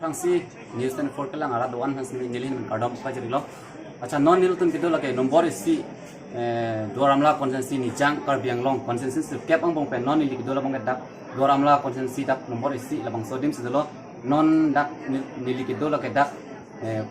Rangsi news and for kelang arah doan hans nilin kadam pa jeri lo. Acha non nil tun kido lake nomor isi doramla konsensi ni jang karbiang long konsensi kep ang bong pen non nil kido la bong dak doramla konsensi dak nomor isi labang sodim sidelo non dak nil kido lake dak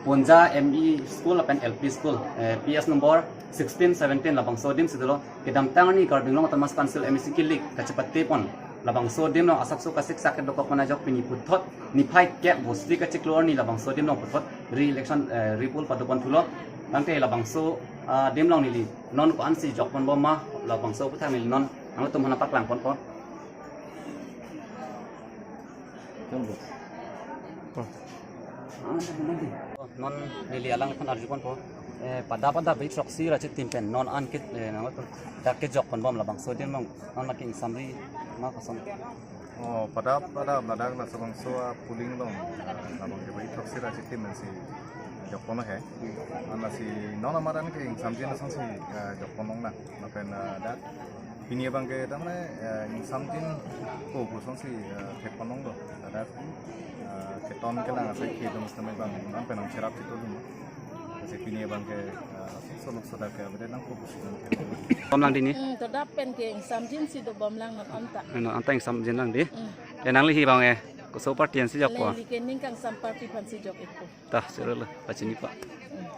Ponja ME school apen LP school PS number 16 17 labang sodim sidelo kedam tangani karbiang long tamas council MEC kilik kacepat tepon labang sodim no asak so kasik sakit dokok manajok pini puthot nipai kep bosli kacik luar ni labang sodim no puthot re-election ripul padupon pulo nangte labang so dim long nili non ko ansi jokpon bomma labang so puthang nili non ang tum hanapak lang pon non nili alang kan arjupon po pada bit roksi racit timpen non ankit nang to dakke jokpon bom labang so dim non making samri ma kosong pada badak na sabang so puling dong labang ke bit roksi racit timpen si jokpon he ana si non amaran ke samjin sang si jokpon na pen dat ini bang ke tamne samjin ko sang si kepon do dat keton ke lang sa ke dum sa bang nan pen ang serap itu dum si pini bang ke soluk sada ke bede nang ko bom lang dini tadap pen ke samjin si do bom lang nak anta no anta yang samjin lang di nang li hi bang ko so partian si jokpo le likening kang samparti pan si jok itu tah serela pacini pak